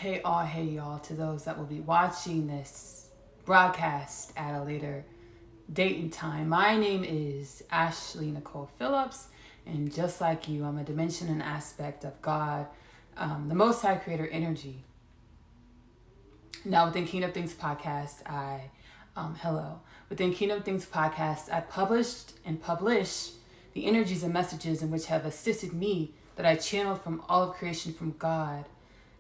Hey y'all, to those that will be watching this broadcast at a later date and time. My name is Ashley Nicole Phillips, and just like you, I'm a dimension and aspect of God, the Most High Creator energy. Now, within Kingdom Things Podcast, Within Kingdom Things Podcast, I published and publish the energies and messages in which have assisted me that I channeled from all of creation from God.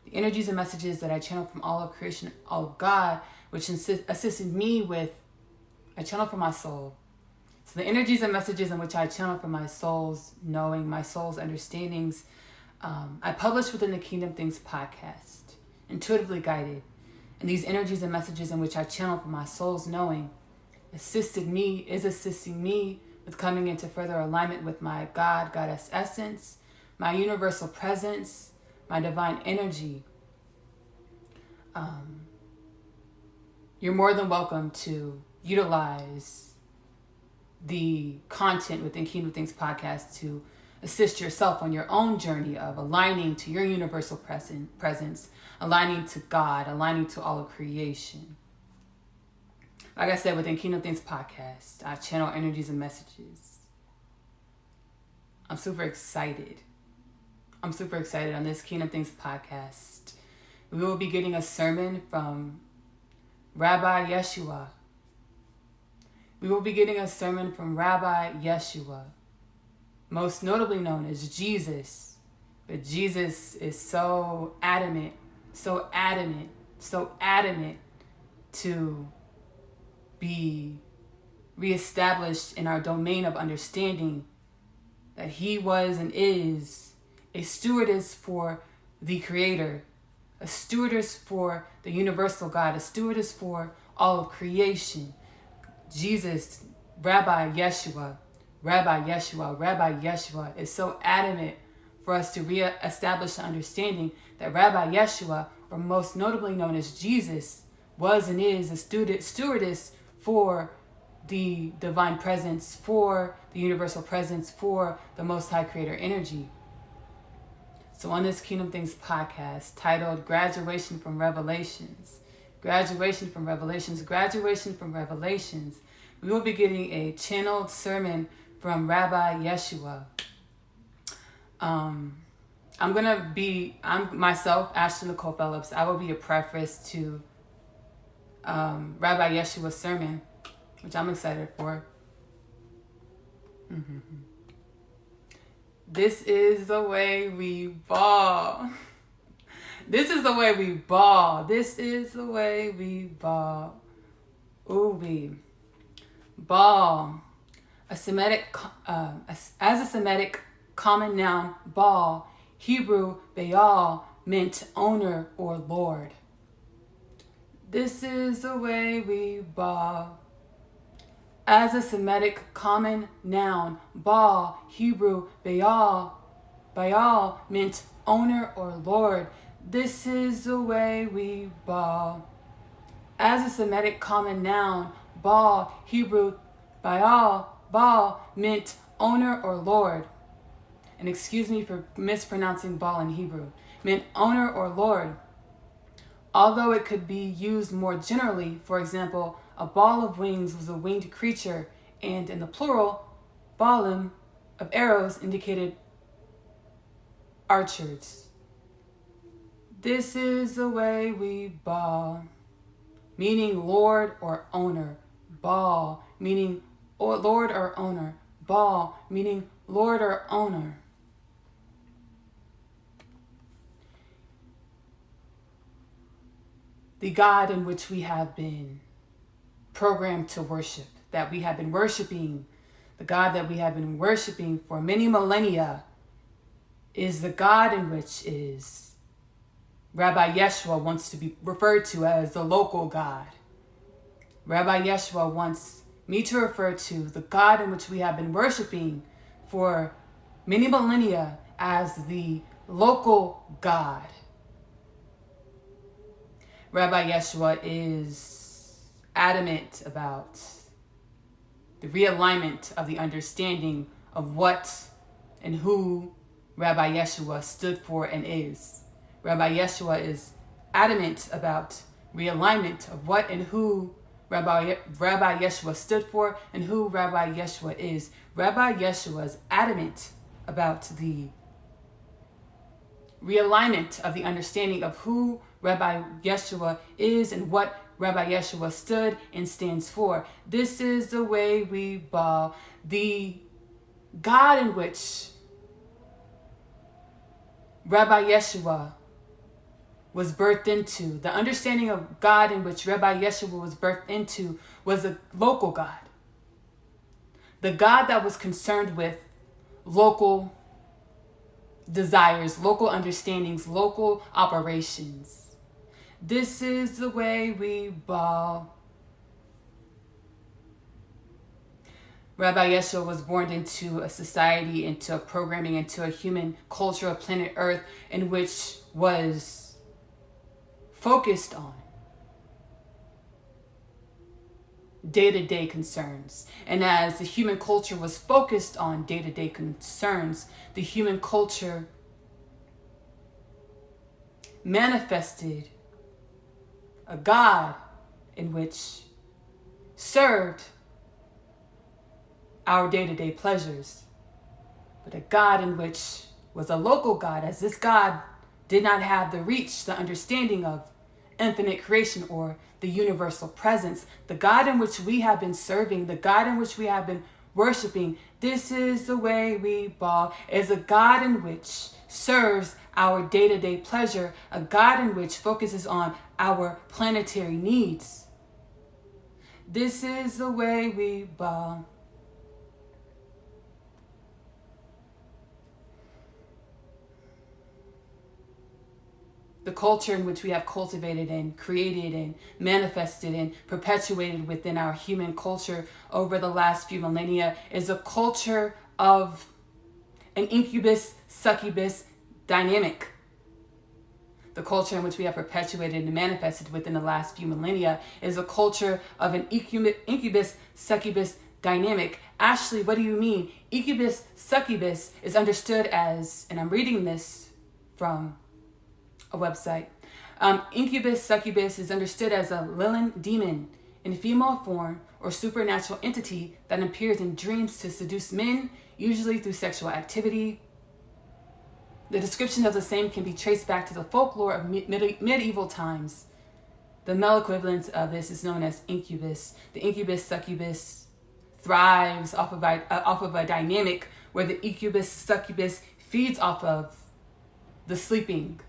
The energies and messages that I channeled from all of creation, all of God, which assisted me with, I channeled from my soul. So the energies and messages in which I channeled from my soul's knowing, my soul's understandings, I published within the Kingdom Things Podcast, intuitively guided. And these energies and messages in which I channeled from my soul's knowing is assisting me with coming into further alignment with my God, Goddess essence, my universal presence, my divine energy. You're more than welcome to utilize the content within Kingdom Things Podcast to assist yourself on your own journey of aligning to your universal presence, aligning to God, aligning to all of creation. Like I said, within Kingdom Things Podcast, I channel energies and messages. I'm super excited on this Kingdom Things Podcast. We will be getting a sermon from Rabbi Yeshua. Most notably known as Jesus. But Jesus is so adamant to be reestablished in our domain of understanding that he was and is a stewardess for the Creator, a stewardess for the universal God, a stewardess for all of creation. Jesus, Rabbi Yeshua is so adamant for us to reestablish the understanding that Rabbi Yeshua, or most notably known as Jesus, was and is a stewardess for the divine presence, for the universal presence, for the Most High Creator energy. So on this Kingdom Things Podcast titled Graduation from Revelations, we will be getting a channeled sermon from Rabbi Yeshua. I'm myself, Ashley Nicole Phillips. I will be a preface to Rabbi Yeshua's sermon, which I'm excited for. This is the way we ball. Ooh, we ball. As a Semitic common noun, ball, Hebrew, Baal, meant owner or lord. This is the way we ball. As a Semitic common noun, Baal, Hebrew, Baal meant owner or lord. This is the way we ball. As a Semitic common noun, Baal, Hebrew, Baal meant owner or lord. And excuse me for mispronouncing Baal in Hebrew. Meant owner or lord. Although it could be used more generally, for example, a ball of wings was a winged creature, and in the plural, baalim of arrows indicated archers. This is the way we ball, meaning lord or owner. Ball, meaning lord or owner. Ball, meaning lord or owner. The God in which we have been programmed to worship, that we have been worshiping, the God that we have been worshiping for many millennia, is the God in which is Rabbi Yeshua wants to be referred to as the local God. Rabbi Yeshua wants me to refer to the God in which we have been worshiping for many millennia as the local God. Rabbi Yeshua is adamant about the realignment of the understanding of what and who Rabbi Yeshua stood for and is. Rabbi Yeshua is adamant about realignment of what and who Rabbi Yeshua stood for and who Rabbi Yeshua is. Rabbi Yeshua is adamant about the realignment of the understanding of who Rabbi Yeshua is and what Rabbi Yeshua stood and stands for. This is the way we bow. The God in which Rabbi Yeshua was birthed into, the understanding of God in which Rabbi Yeshua was birthed into, was a local God. The God that was concerned with local desires, local understandings, local operations. This is the way we bow. Rabbi Yeshua was born into a society, into a programming, into a human culture of planet Earth in which was focused on day-to-day concerns. And as the human culture was focused on day-to-day concerns, the human culture manifested a God in which served our day-to-day pleasures, but a God in which was a local God, as this God did not have the reach, the understanding of infinite creation or the universal presence. The God in which we have been serving, the God in which we have been worshiping, this is the way we bow, is a God in which serves our day-to-day pleasure, a God in which focuses on our planetary needs. This is the way we bow. The culture in which we have cultivated and created and manifested and perpetuated within our human culture over the last few millennia is a culture of an incubus-succubus dynamic. The culture in which we have perpetuated and manifested within the last few millennia is a culture of an incubus-succubus dynamic. Ashley, what do you mean? Incubus-succubus is understood as, and I'm reading this from a website. Incubus succubus is understood as a Lilin demon in female form or supernatural entity that appears in dreams to seduce men, usually through sexual activity. The description of the same can be traced back to the folklore of medieval times. The male equivalent of this is known as incubus. The incubus succubus thrives off of a dynamic where the incubus succubus feeds off of the sleeping.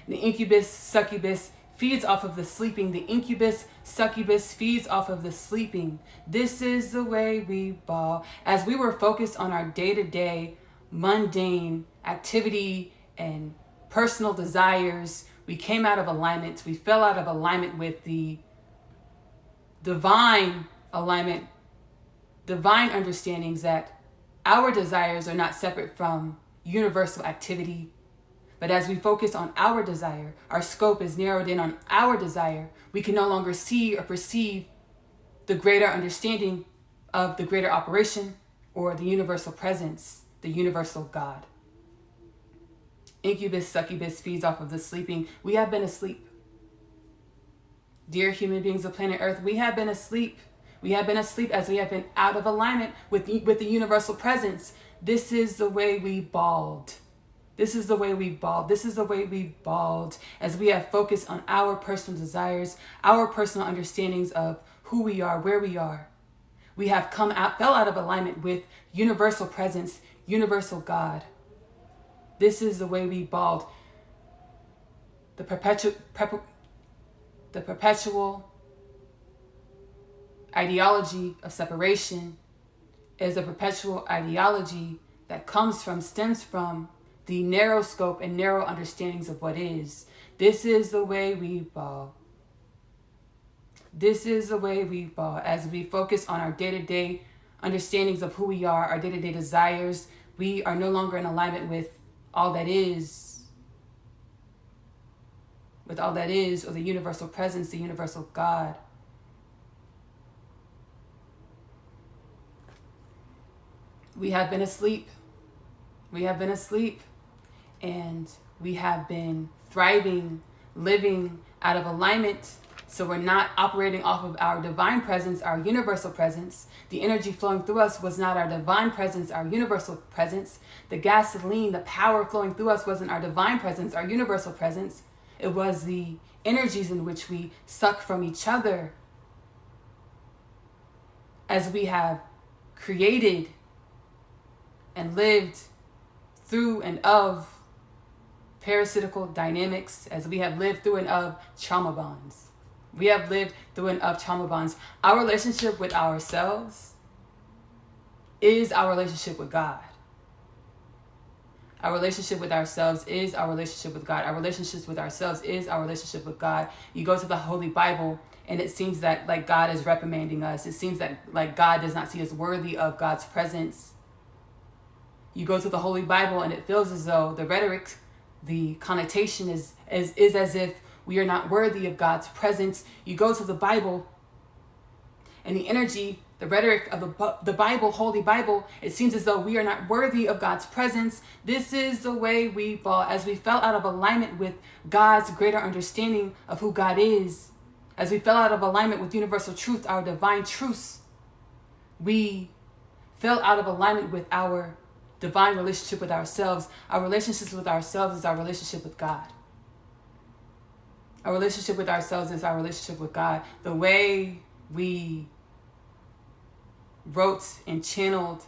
The incubus succubus feeds off of the sleeping. The incubus succubus feeds off of the sleeping. This is the way we bow. As we were focused on our day-to-day mundane activity and personal desires, we came out of alignment. We fell out of alignment with the divine alignment, divine understandings that our desires are not separate from universal activity. But as we focus on our desire, our scope is narrowed in on our desire. We can no longer see or perceive the greater understanding of the greater operation or the universal presence, the universal God. Incubus, succubus feeds off of the sleeping. We have been asleep. Dear human beings of planet Earth, we have been asleep. We have been asleep as we have been out of alignment with the universal presence. This is the way we bawled. This is the way we bawled. This is the way we bawled as we have focused on our personal desires, our personal understandings of who we are, where we are. We have fell out of alignment with universal presence, universal God. This is the way we bawled. The perpetual ideology of separation is a perpetual ideology that stems from the narrow scope and narrow understandings of what is. This is the way we bow. This is the way we bow. As we focus on our day-to-day understandings of who we are, our day-to-day desires, we are no longer in alignment with all that is, or the universal presence, the universal God. We have been asleep. We have been asleep. And we have been thriving, living out of alignment. So we're not operating off of our divine presence, our universal presence. The energy flowing through us was not our divine presence, our universal presence. The gasoline, the power flowing through us wasn't our divine presence, our universal presence. It was the energies in which we suck from each other as we have created and lived through and of parasitical dynamics, as we have lived through and of trauma bonds. We have lived through and of trauma bonds. Our relationship with ourselves is our relationship with God. Our relationship with ourselves is our relationship with God. Our relationships with ourselves is our relationship with God. You go to the Holy Bible and it seems that like God is reprimanding us. It seems that like God does not see us worthy of God's presence. You go to the Holy Bible and it feels as though the rhetoric, the connotation is as if we are not worthy of God's presence. You go to the Bible and the energy, the rhetoric of the Bible, Holy Bible, it seems as though we are not worthy of God's presence. This is the way we fall. As we fell out of alignment with God's greater understanding of who God is, as we fell out of alignment with universal truth, our divine truths, we fell out of alignment with our divine relationship with ourselves. Our relationships with ourselves is our relationship with God. Our relationship with ourselves is our relationship with God. The way we wrote and channeled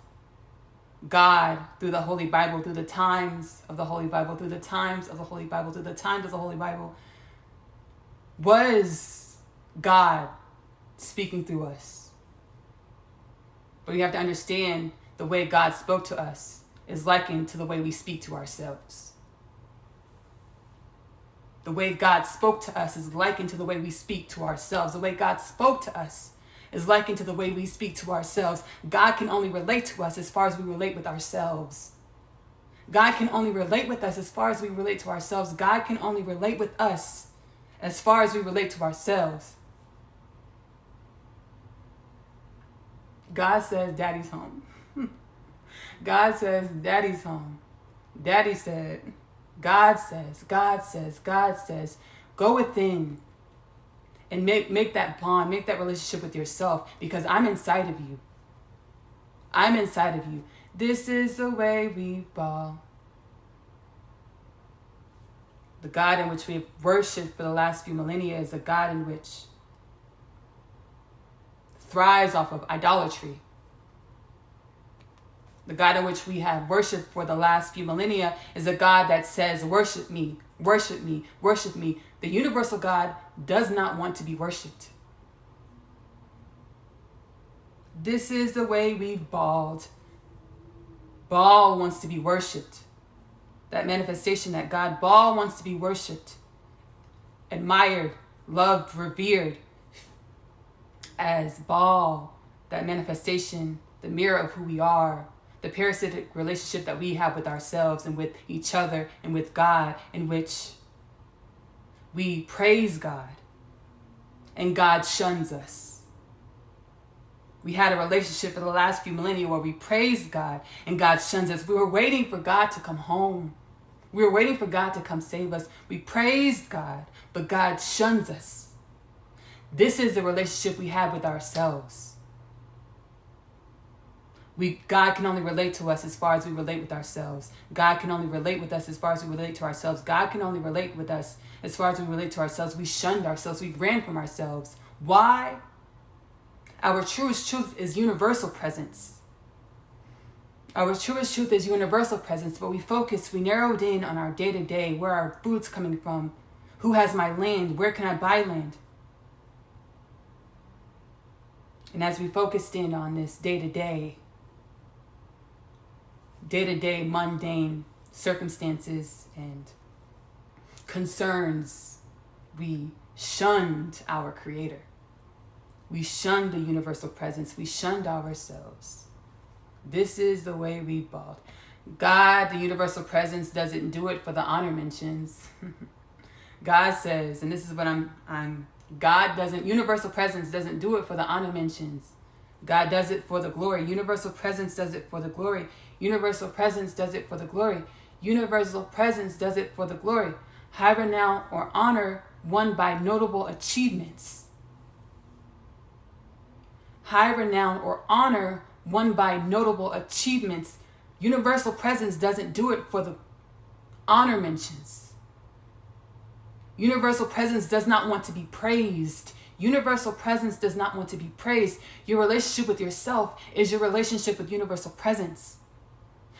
God through the Holy Bible, through the times of the Holy Bible, through the times of the Holy Bible, through the times of the Holy Bible, was God speaking through us. But we have to understand the way God spoke to us is likened to the way we speak to ourselves. The way God spoke to us is likened to the way we speak to ourselves. The way God spoke to us is likened to the way we speak to ourselves. God can only relate to us as far as we relate with ourselves. God can only relate with us as far as we relate to ourselves. God can only relate with us as far as we relate to ourselves. God says, Daddy's home. God says, Daddy's home. Daddy said, God says, God says, God says, go within and make that bond, make that relationship with yourself, because I'm inside of you. I'm inside of you. This is the way we ball. The God in which we have worshipped for the last few millennia is a God in which thrives off of idolatry. The God in which we have worshipped for the last few millennia is a God that says, worship me, worship me, worship me. The universal God does not want to be worshipped. This is the way we've balled. Baal wants to be worshipped. That manifestation that God, Baal wants to be worshipped, admired, loved, revered. As Baal, that manifestation, the mirror of who we are, the parasitic relationship that we have with ourselves and with each other and with God, in which we praise God and God shuns us. We had a relationship for the last few millennia where we praised God and God shuns us. We were waiting for God to come home. We were waiting for God to come save us. We praised God, but God shuns us. This is the relationship we have with ourselves. God can only relate to us as far as we relate with ourselves. God can only relate with us as far as we relate to ourselves. God can only relate with us as far as we relate to ourselves. We shunned ourselves. We ran from ourselves. Why? Our truest truth is universal presence. Our truest truth is universal presence, but we narrowed in on our day-to-day, where our food's coming from, who has my land, where can I buy land? And as we focused in on this day-to-day mundane circumstances and concerns, we shunned our Creator. We shunned the universal presence. We shunned ourselves. This is the way we balled. God, the universal presence, doesn't do it for the honor mentions. God says, and this is what universal presence doesn't do it for the honor mentions. God does it for the glory. Universal presence does it for the glory. Universal presence does it for the glory. Universal presence does it for the glory. High renown or honor won by notable achievements. High renown or honor won by notable achievements. Universal presence doesn't do it for the honor mentions. Universal presence does not want to be praised. Universal presence does not want to be praised. Your relationship with yourself is your relationship with universal presence.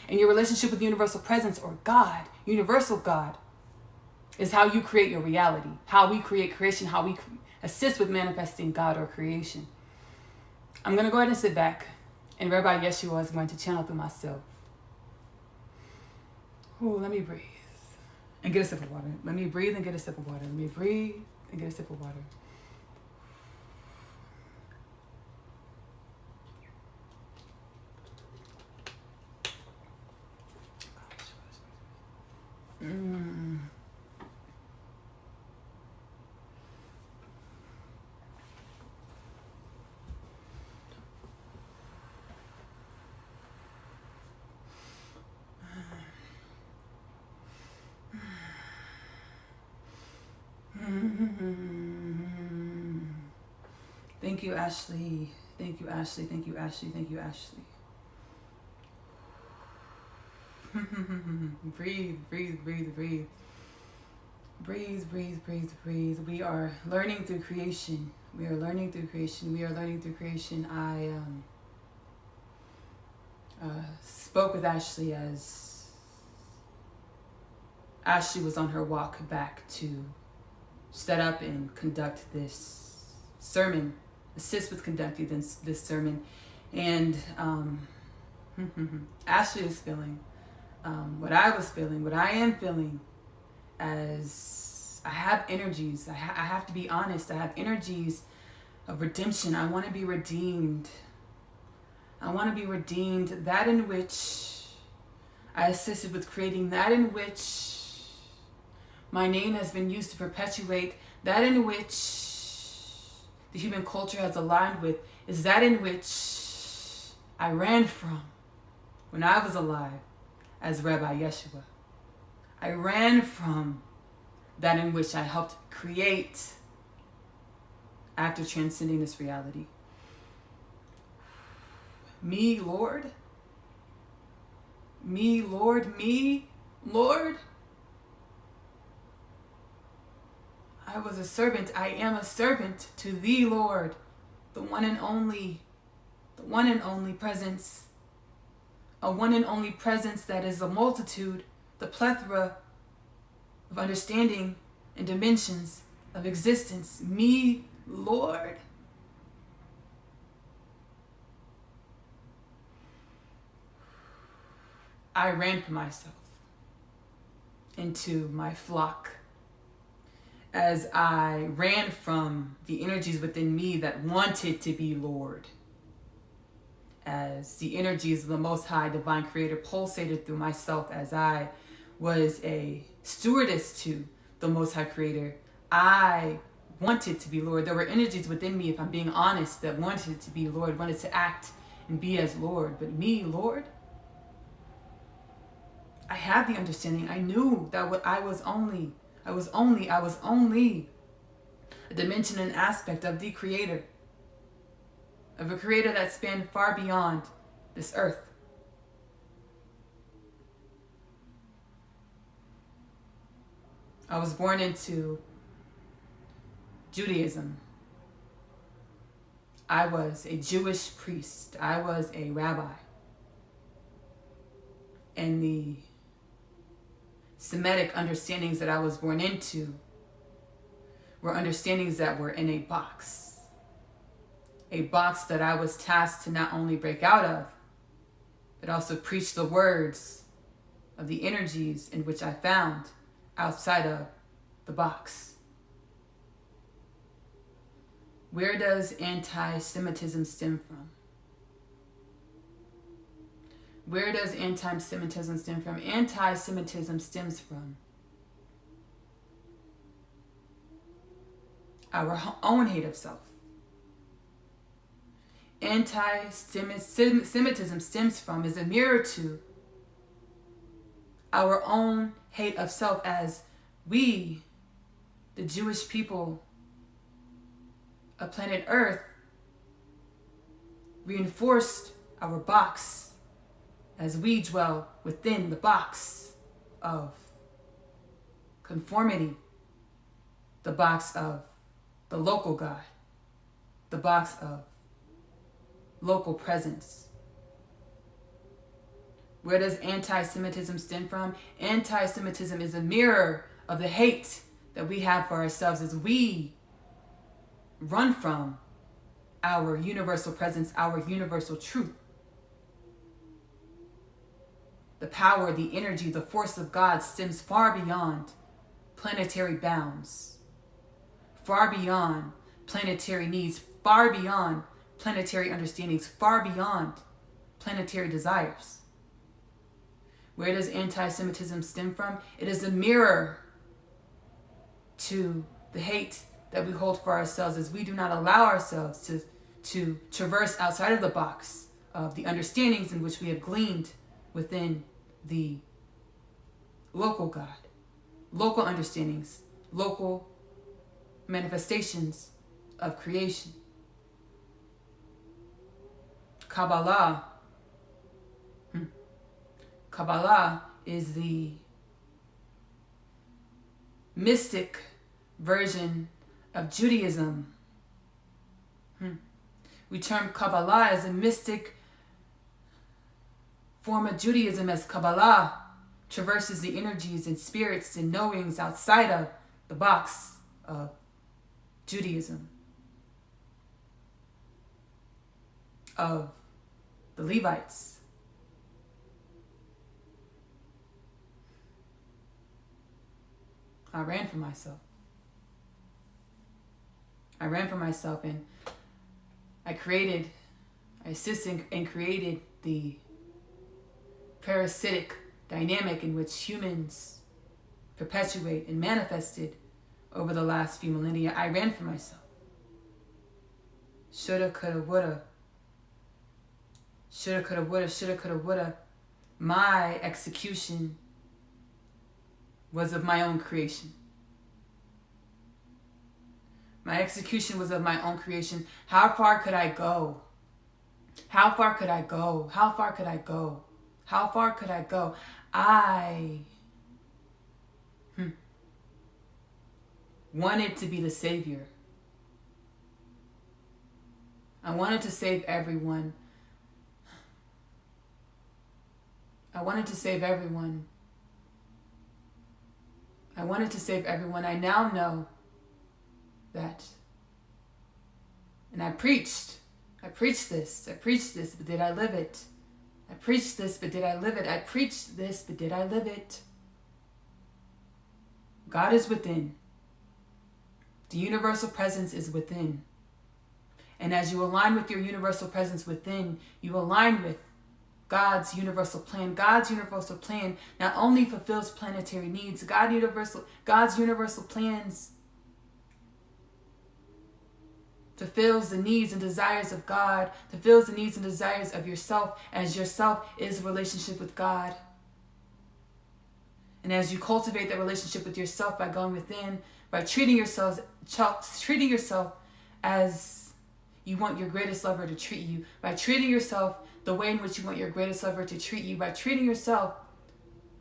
And your relationship with universal presence, or God, universal God, is how you create your reality, how we create creation, how we assist with manifesting God or creation. I'm going to go ahead and sit back, and Rabbi Yeshua is going to channel through myself. Ooh, let me breathe and get a sip of water. Let me breathe and get a sip of water. Let me breathe and get a sip of water. Thank you, Ashley. Thank you, Ashley. Thank you, Ashley. Thank you, Ashley. Breathe, breathe, breathe, breathe. Breathe, breathe, breathe, breathe. We are learning through creation. We are learning through creation. We are learning through creation. I spoke with Ashley as Ashley was on her walk back to set up and conduct this sermon, assist with conducting this sermon. And Ashley is feeling what I was feeling, what I am feeling, as I have energies. I have to be honest. I have energies of redemption. I want to be redeemed. I want to be redeemed. That in which I assisted with creating, that in which my name has been used to perpetuate, that in which the human culture has aligned with, is that in which I ran from when I was alive as Rabbi Yeshua. I ran from that in which I helped create after transcending this reality. Me, Lord. Me, Lord. Me, Lord. I was a servant. I am a servant to thee, Lord, the one and only presence. A one and only presence that is a multitude, the plethora of understanding and dimensions of existence. Me, Lord. I ran for myself into my flock as I ran from the energies within me that wanted to be Lord. As the energies of the Most High Divine Creator pulsated through myself as I was a stewardess to the Most High Creator, I wanted to be Lord. There were energies within me, if I'm being honest, that wanted to be Lord, wanted to act and be as Lord. But me, Lord, I had the understanding. I knew that I was only a dimension and aspect of the Creator, of a Creator that spanned far beyond this earth. I was born into Judaism. I was a Jewish priest. I was a rabbi. And the Semitic understandings that I was born into were understandings that were in a box that I was tasked to not only break out of, but also preach the words of the energies in which I found outside of the box. Where does anti-Semitism stem from? Where does anti-Semitism stem from? Anti-Semitism stems from our own hate of self. Anti-Semitism stems from, is a mirror to our own hate of self, as we, the Jewish people of planet Earth, reinforced our box as we dwell within the box of conformity, the box of the local God, the box of local presence. Where does anti-Semitism stem from? Anti-Semitism is a mirror of the hate that we have for ourselves as we run from our universal presence, our universal truth. The power, the energy, the force of God stems far beyond planetary bounds, far beyond planetary needs, far beyond planetary understandings, far beyond planetary desires. Where does anti-Semitism stem from? It is a mirror to the hate that we hold for ourselves as we do not allow ourselves to traverse outside of the box of the understandings in which we have gleaned within the local God, local understandings, local manifestations of creation. Kabbalah is the mystic version of Judaism. We term Kabbalah as a mystic form of Judaism, as Kabbalah traverses the energies and spirits and knowings outside of the box of Judaism, of the Levites. I ran from myself. And I assisted and created the parasitic dynamic in which humans perpetuate and manifested over the last few millennia. I ran for myself. Shoulda, coulda, woulda. Shoulda, coulda, woulda. Shoulda, coulda, woulda. My execution was of my own creation. My execution was of my own creation. How far could I go? How far could I go? How far could I go? How far could I go? I wanted to be the savior. I wanted to save everyone. I wanted to save everyone. I wanted to save everyone. I now know that. And I preached this, but did I live it? I preached this, but did I live it? I preached this, but did I live it? God is within. The universal presence is within. And as you align with your universal presence within, you align with God's universal plan. God's universal plan not only fulfills planetary needs, God's universal plans fulfills the needs and desires of God, fulfills the needs and desires of yourself, as yourself is a relationship with God. And as you cultivate that relationship with yourself by going within, by treating yourself as you want your greatest lover to treat you, by treating yourself the way in which you want your greatest lover to treat you, by treating yourself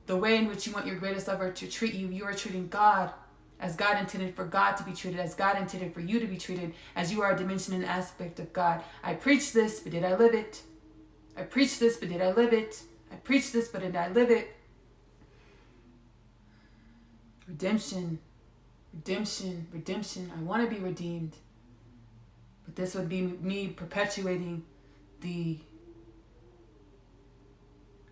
the way in which you want your greatest lover to treat you, you are treating God as God intended for God to be treated, as God intended for you to be treated, as you are a dimension and aspect of God. I preach this, but did I live it? I preach this, but did I live it? I preach this, but did I live it? Redemption. I want to be redeemed. But this would be me perpetuating the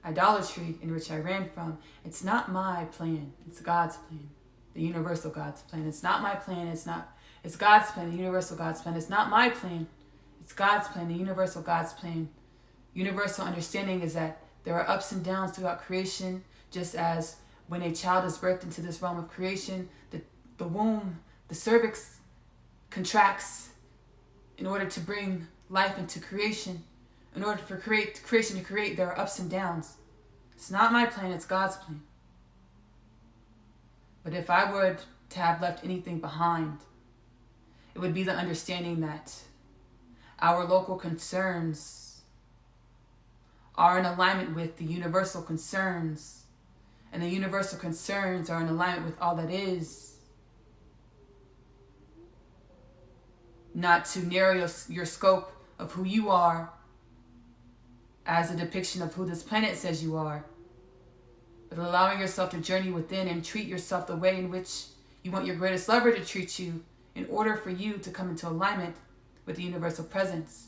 idolatry in which I ran from. It's not my plan. It's God's plan. The universal God's plan. It's not my plan. It's God's plan. The universal God's plan. It's not my plan. It's God's plan. The universal God's plan. Universal understanding is that there are ups and downs throughout creation, just as when a child is birthed into this realm of creation, the womb, the cervix contracts in order to bring life into creation. In order for creation to create, there are ups and downs. It's not my plan. It's God's plan. But if I were to have left anything behind, it would be the understanding that our local concerns are in alignment with the universal concerns, and the universal concerns are in alignment with all that is. Not to narrow your scope of who you are as a depiction of who this planet says you are, but allowing yourself to journey within and treat yourself the way in which you want your greatest lover to treat you in order for you to come into alignment with the universal presence.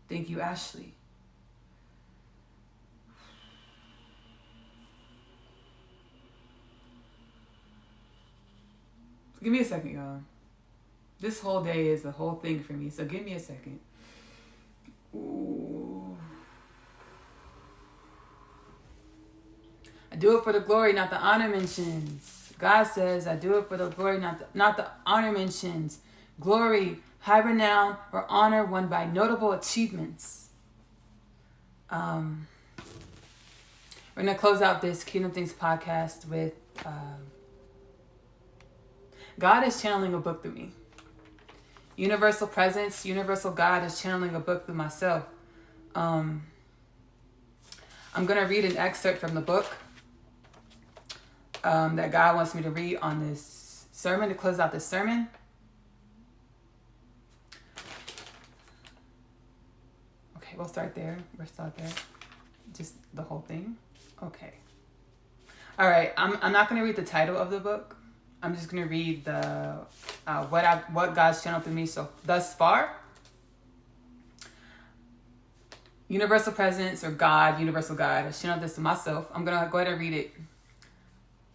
Thank you, Ashley. Give me a second, y'all. This whole day is the whole thing for me, so give me a second. Ooh. I do it for the glory, not the honor mentions. God says, I do it for the glory, not the honor mentions. Glory, high renown, or honor won by notable achievements. We're going to close out this Kingdom Things podcast with God is channeling a book through me. Universal Presence, Universal God is channeling a book through myself. I'm going to read an excerpt from the book that God wants me to read on this sermon, to close out this sermon. Okay, we'll start there. We'll start there. Just the whole thing. Okay. All right, I'm not going to read the title of the book. I'm just going to read the what God's channeled through me so thus far. Universal Presence, or God, Universal God. I channeled this to myself. I'm going to go ahead and read it.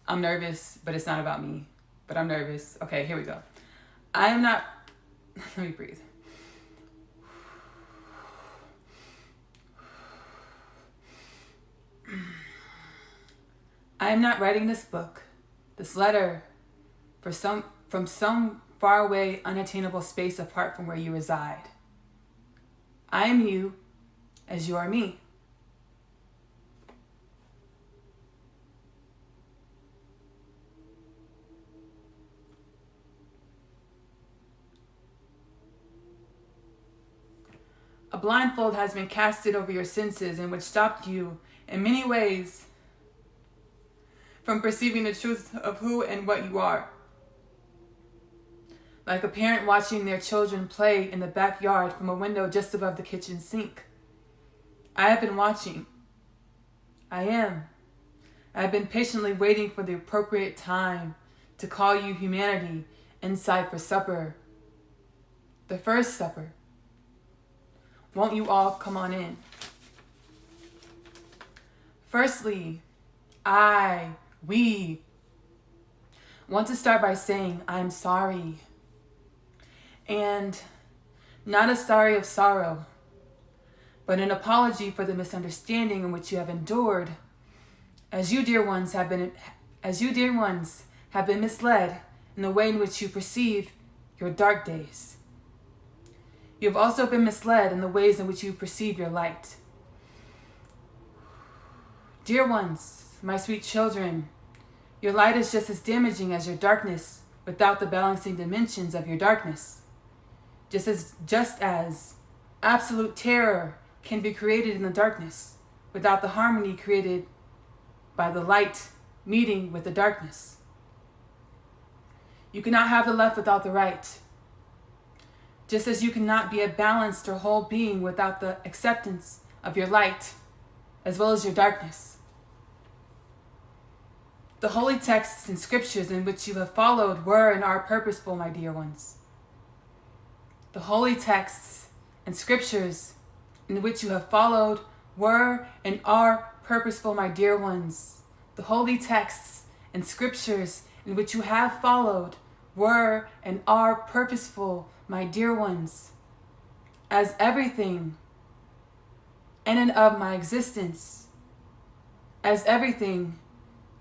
I'm nervous, but it's not about me. But I'm nervous. Okay, here we go. I am not... Let me breathe. I am not writing this book, this letter, from some faraway, unattainable space apart from where you reside. I am you as you are me. A blindfold has been casted over your senses, and which stopped you in many ways from perceiving the truth of who and what you are. Like a parent watching their children play in the backyard from a window just above the kitchen sink. I have been watching. I have been patiently waiting for the appropriate time to call you humanity inside for supper. The first supper. Won't you all come on in? Firstly, we want to start by saying, I'm sorry. And not a sorry of sorrow, but an apology for the misunderstanding in which you have endured, as you dear ones have been misled in the way in which you perceive your dark days. You have also been misled in the ways in which you perceive your light. Dear ones, my sweet children, your light is just as damaging as your darkness without the balancing dimensions of your darkness. Just as absolute terror can be created in the darkness without the harmony created by the light meeting with the darkness. You cannot have the left without the right. Just as you cannot be a balanced or whole being without the acceptance of your light as well as your darkness. The holy texts and scriptures in which you have followed were and are purposeful, my dear ones. The holy texts and scriptures in which you have followed were and are purposeful, my dear ones. The holy texts and scriptures in which you have followed were and are purposeful, my dear ones. As everything in and of my existence, as everything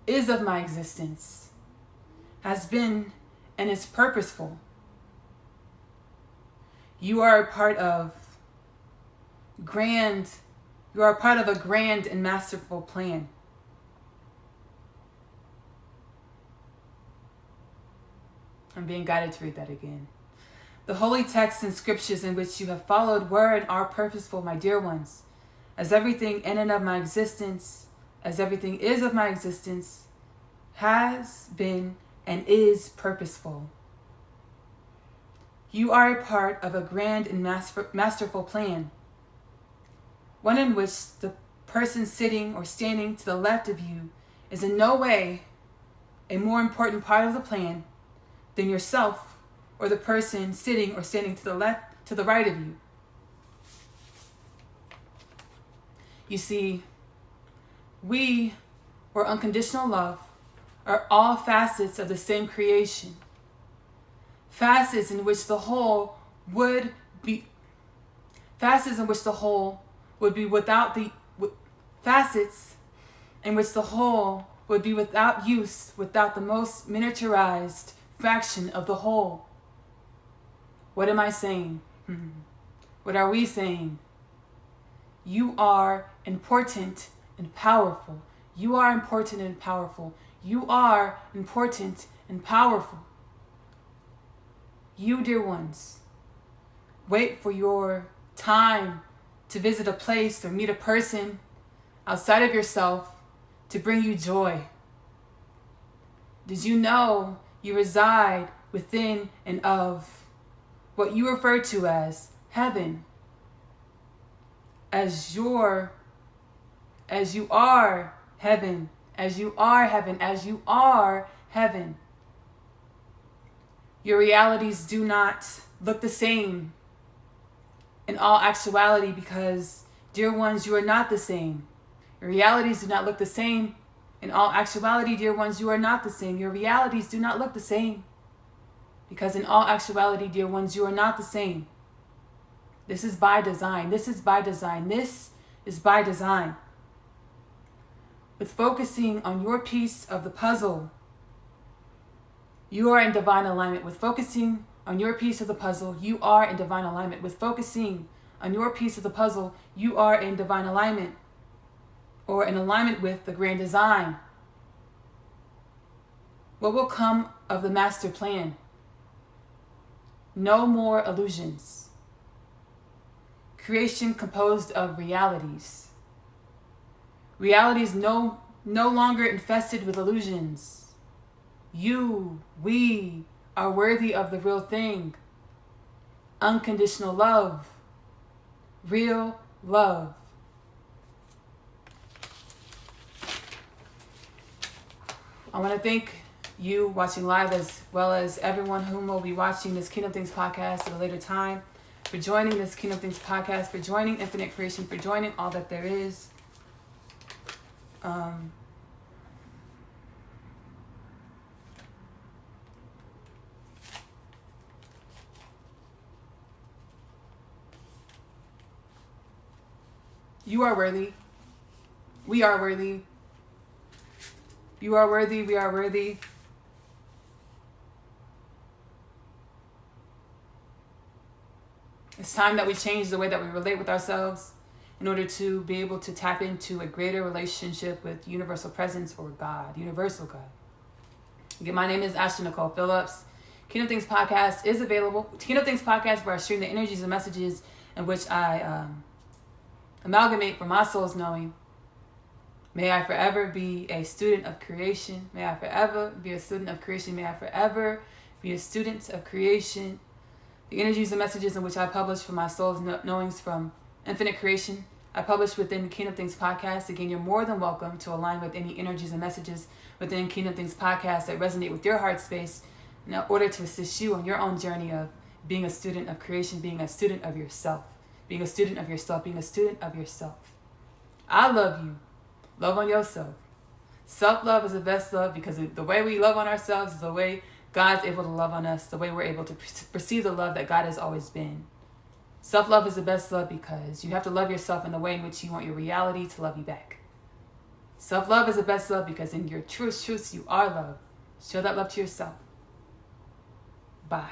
is of my existence, has been and is purposeful. You are a part of a grand and masterful plan. I'm being guided to read that again. The holy texts and scriptures in which you have followed were and are purposeful, my dear ones, as everything in and of my existence, as everything is of my existence, has been and is purposeful. You are a part of a grand and masterful plan, one in which the person sitting or standing to the left of you is in no way a more important part of the plan than yourself or the person sitting or standing to the right of you. You see, we, or unconditional love, are all facets of the same creation. Facets in which the whole would be without use, without the most miniaturized fraction of the whole. What am I saying? What are we saying? You are important and powerful. You are important and powerful. You are important and powerful. You, dear ones, wait for your time to visit a place or meet a person outside of yourself to bring you joy. Did you know you reside within and of what you refer to as heaven? As you are heaven, as you are heaven, as you are heaven. Your realities do not look the same in all actuality because, dear ones, you are not the same. Your realities do not look the same in all actuality, dear ones, you are not the same. Your realities do not look the same because in all actuality, dear ones, you are not the same. This is by design. This is by design. This is by design. With focusing on your piece of the puzzle, you are in divine alignment. With focusing on your piece of the puzzle, you are in divine alignment. With focusing on your piece of the puzzle, you are in divine alignment, or in alignment with the grand design. What will come of the master plan? No more illusions. Creation composed of realities. Realities no longer infested with illusions. You, we, are worthy of the real thing. Unconditional love. Real love. I want to thank you watching live as well as everyone whom will be watching this Kingdom Things podcast at a later time, for joining this Kingdom Things podcast, for joining Infinite Creation, for joining all that there is. You are worthy. We are worthy. You are worthy. We are worthy. It's time that we change the way that we relate with ourselves in order to be able to tap into a greater relationship with universal presence or God, universal God. Again, my name is Ashley Nicole Phillips. Kingdom Things Podcast is available. Kingdom Things Podcast, where I stream the energies and messages in which I amalgamate for my soul's knowing. May I forever be a student of creation. May I forever be a student of creation. May I forever be a student of creation. The energies and messages in which I publish for my soul's knowings from Infinite Creation, I publish within Kingdom Things Podcast. Again, you're more than welcome to align with any energies and messages within Kingdom Things Podcast that resonate with your heart space in order to assist you on your own journey of being a student of creation, being a student of yourself, being a student of yourself, being a student of yourself. I love you. Love on yourself. Self-love is the best love because the way we love on ourselves is the way God's able to love on us, the way we're able to perceive the love that God has always been. Self-love is the best love because you have to love yourself in the way in which you want your reality to love you back. Self-love is the best love because in your truest truths, you are love. Show that love to yourself. Bye.